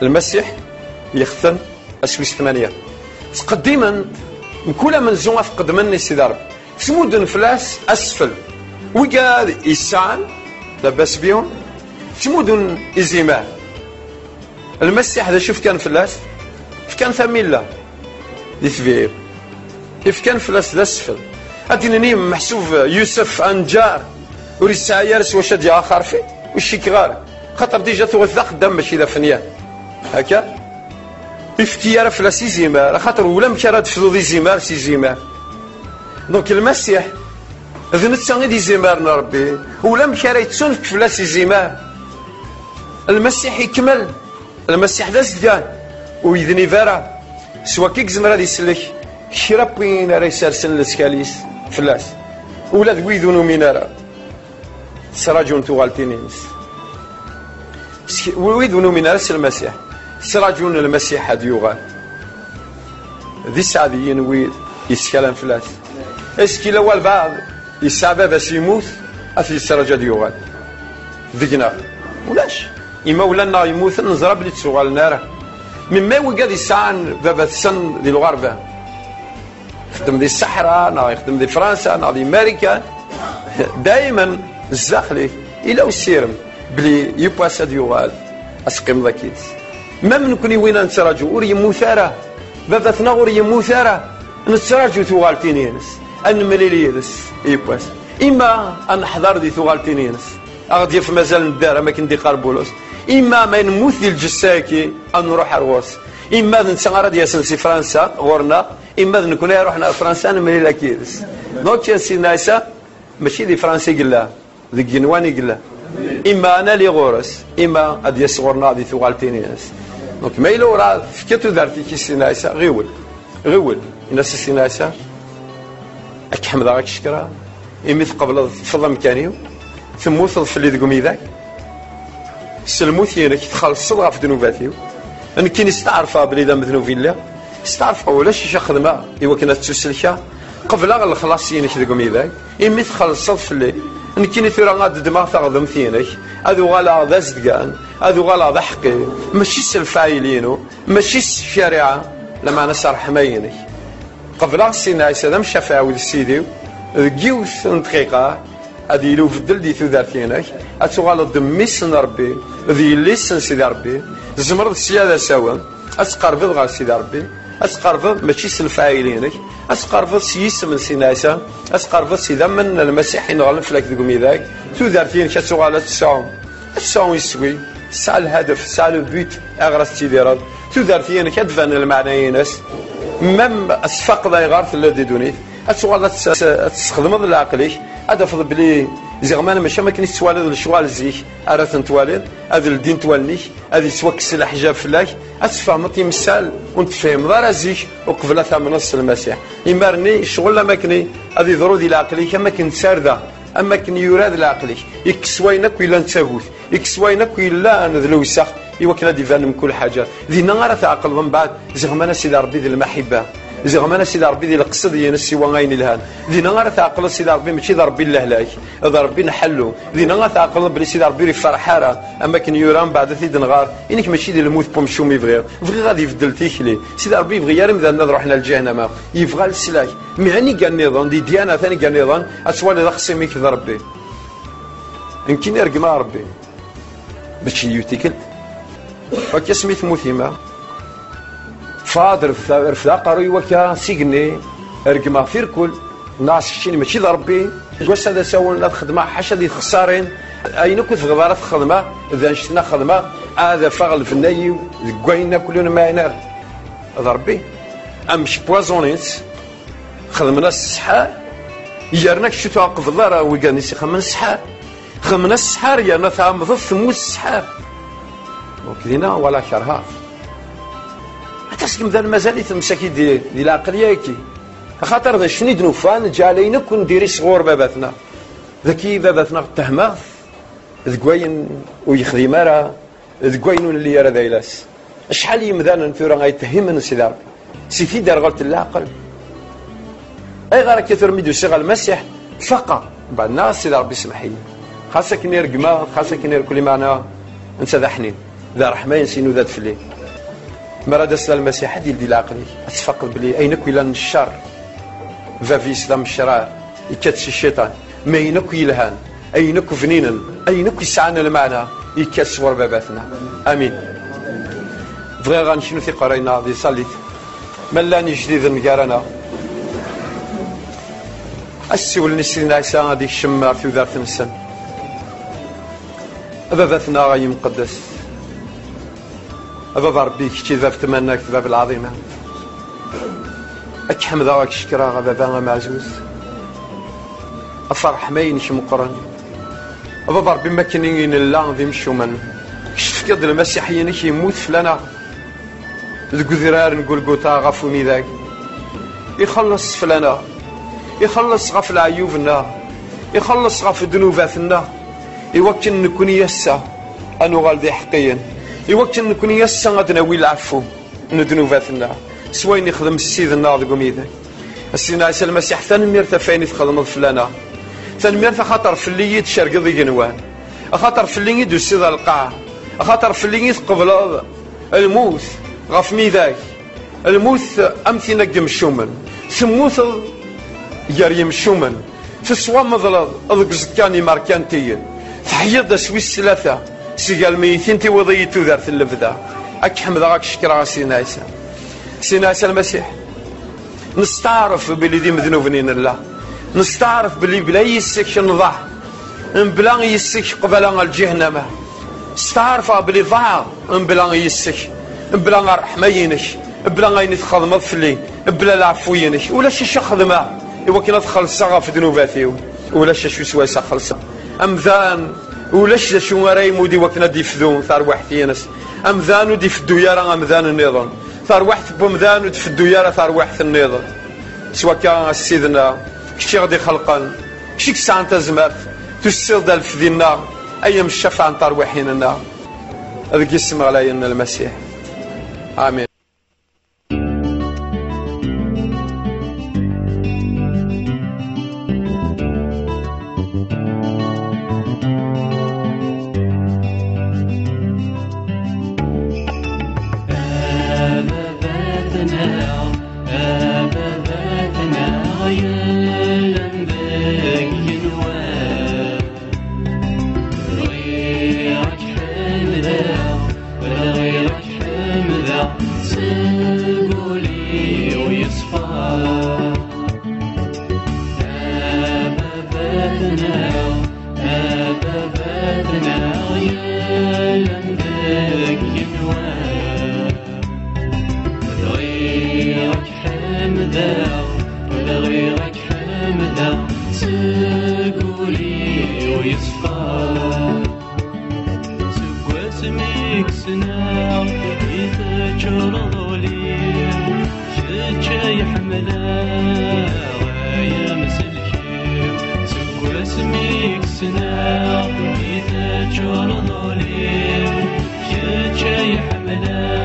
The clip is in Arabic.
المسيح يختن أسويس 8 قديما كل من زون فقد مني سيدي ربي سمودن فلاس أسفل وقاد إسان لاباس بيهم سمودن إزيمان المسيح هذا شوف كان فلاس كان ثميلة دي ثبير كيف كان فلاس الأسفل أدينني محسوب يوسف أنجار وريسا يارس واش دي آخر فيه وشي كغار خاطر ديجا توثق دم ماشي ذا فنيان هكا افتيار فلاس زيمار خاطر ولا مكراد فلو زيمار سي زيمار دونك المسيح ذنت سانغي دي زيمارنا ربي ولا مكراد تسونك فلاس زيمار المسيح يكمل المسيح دا زدان ويذني فارا سوا كيك زمرا دي سلك شرا وين راه يسرسن لسكاليس فلاس ولا دويذونو مينارا سراجون توغالتينينس ويذونو مينارا المسيح سراجون المسيح هاد يوغال ذي سعديين ويد يسكالن فلاس اسكي الاول بعض يسعى باش يموت افي سراجا ديوغال ذقنا ولاش إما ولا يموت نزرب بلي تسوغال النار مما وقاد يسعان بابا السن دي الغربة يخدم دي الصحراء نا يخدم دي فرنسا نا دي أمريكا دائما الزاخلي إلا وسيرم بلي يباسا ديوغال أسقيم ذاكيت ما من كوني وين نتراجو ور يموثارا بابا ثنا ور يموثارا نتراجو ثوغالتينينس أن مليليدس يباس إما أن حضر دي ثوغالتينينس أغدي في مازال ندار ما كندي قربولوس إما ما نموت ديال الجساكي أو نروح أرواس إما نتسغر ديال سي فرنسا غورنا إما نكون روحنا فرنسا نملي لاكيدس دونك سي نايسا ماشي دي فرنسي قلا ذي جنواني قلا إما أنا لي غورس إما أدي صغرنا دي ثوالتينيس دونك ما إلا ورا فكيتو دارتي كي سي نايسا غيول الناس سي نايسا أك حمدا غاك شكرا إمي تقبل تفضل مكانيو ثم وصل في اللي تقومي ذاك سلموت يانا كي تخلص صدغه في ذنوباتيو انا كي نستعرفها بلي ذا ذنوبي لا استعرفها ولا شي خدمه ايوا كانت تسلكها قبل الخلاص يانا كي تقومي ذاك إمي تخلص في اللي انا كي نثير غاد دماغ تخدم فينك هذو غالا ذا زدقان هذو غالا ذا حقي ماشي الفاعلينو ماشي الشريعه لما انا صار حماينك قبل السنه هذا مش شفاوي سيدي جيوس دقيقه هذه لو فدل دي ثلاثينك اتغال دميس ربي ذي ليسن سيدي ربي زمرد السياده سوا اسقرب غا سيدي ربي اسقرب ماشي سلفايلينك اسقرب سيس من سيناسا اسقرب سيدا من المسيح نغلف فلاك ذوك ذاك ثلاثينك اتغال الساعه يسوي ساعه الهدف ساعه البيت اغرس سيدي رب ثلاثينك ادفن المعنى ناس مم اسفق ذا يغارث الذي دونيت اتغال تستخدم العقلي هذا فضل بلي زعما انا ماشي ما كاينش توالد الشوال زيك ارا تنتوالد هذا الدين توالني هذه سواكس الحجاب فلاك اتفهمت يمثال ونتفهم دار زيك وقبل ثمن نص المسيح يمرني الشغل ما كني هذه ضروري العقلي كما كنت سارده اما كن يراد العقلي يكسوينك ولا نتاغوت يكسوينك ولا نذلوسخ يوكل ديفان من كل حاجه ذينا غير تعقل من بعد زعما انا سيدي ربي ذي المحبه زعما انا سيدي ربي ذي القصد ديال السوا غاين الهان ذينا غير تعقل سيدي ربي ماشي ذا ربي الله لاك ذا ربي نحلو ذينا غير تعقل بلي سيدي ربي فرحاره اما كن يوران بعد ثيد نغار انك ماشي ديال الموت بومشومي بغير غادي يفدل تيكلي سيدي ربي يبغي غير مذا نروحنا للجهنم يبغى السلاك معني قال نظام دي ديانه ثاني قال نظام اسوال ذا خصيميك ذا ربي يمكن يرقم ربي باش يوتيكل فكي سميت موثيما فاضر في قروي وكا سيقني رقما في الكل ناس شيني ماشي ذا ربي واش هذا ساون لا خدمه حاشا دي خسارين اين كنت في غبارات خدمه اذا شفنا خدمه هذا فغل في الناي كوينا كلنا ما ينار ذا ربي امش بوازونيت خدمنا السحار يرناك شو توقف الله راه وكاني سي خمن السحار خمنا السحار يا ثام ضف موس السحار وكلينا ولا شرها تسكم ذا المازال يتمسكي دي العقليه كي خاطر ذا شني دنوفان جالينا كون ديري صغور باباتنا ذكي باباتنا تهمه ذكوين ويخدم راه ذكوين اللي راه دايلاس شحال يمذان نثورا غيتهمن سيدي ربي سيتي دار غلط العقل اي غير كثر ميدو شغل المسيح فقط بعد الناس سيدي ربي يسمح لي خاصك نير قما خاصك نير كل معنى انت ذا حنين ذا رحمين سينو ذات فلي مراد أسلام المسيح حد يدي العقلي أتفقد بلي أينك إلى الشر فافي إسلام الشرار يكاتش الشيطان ما ينك يلهان أينك فنينا أينك يسعنا المعنى يكاتش ور باباتنا آمين بغي غنشنو في قرينا دي صليت ملاني جديد نقارنا السول نسرين عيسى هذيك الشمار في وزارة النسان باباتنا غاي مقدس بابا ربي كتي ذا فتمناك باب العظيمة أك حمد راك شكرا بابا معزوز أفرح ما ينش مقرن بابا ربي ما كاين لا ذي مشومن كشف كد المسيحيين يموت فلانا الكذرار نقول قوتا غفوني ذاك يخلص فلانا يخلص غف العيوبنا يخلص غف ذنوباتنا يوكل نكون يسا أنو غالدي حقيا يوكل نكون يسا غدناوي العفو ذنوباتنا سواين يخدم السيد النار قوم يدك السيدنا عيسى المسيح ثاني فين تخدم فلانا ثاني خاطر في اللي يتشرق ذي جنوان خاطر في اللي يدو السيد القاع خاطر في اللي يتقبل الموت غف ميداك الموت أمثي نقم الشومن ثموت يريم الشومن تسوى مضلض أضق زكاني ماركانتيا تحيض سويس ثلاثة سيقال ميتين توضي تذرت اللبدا أك حمد راك شكرا سيدنا عيسى سيدنا عيسى المسيح نستعرف بلي دي مذنوبين الله نستعرف بلي بلا يسك نضع بلا يسك قبل الجهنم نستعرف بلي ضاع بلا يسك بلا رحمة ينك بلا ينتخدم فلي بلا العفو ينك ولا شي خدمه إوا كنا تخلصها في ذنوباتي ولا شو سويسا خلصها أمذان ولا شو راي مودي وكنا ديفدو ثار واحد ينس أمذان وديفدو يارا أمذان النظام ثار واحد بمذان وديفدو يارا ثار واحد النظام سوا كان سيدنا كشي غادي خلقان كشي كسا انت زمرت تسير دالف ديالنا أيام الشفاعة نتا رواحيننا هذاك يسمى علينا المسيح آمين. سنا إذا جرى ظليم شي يحمله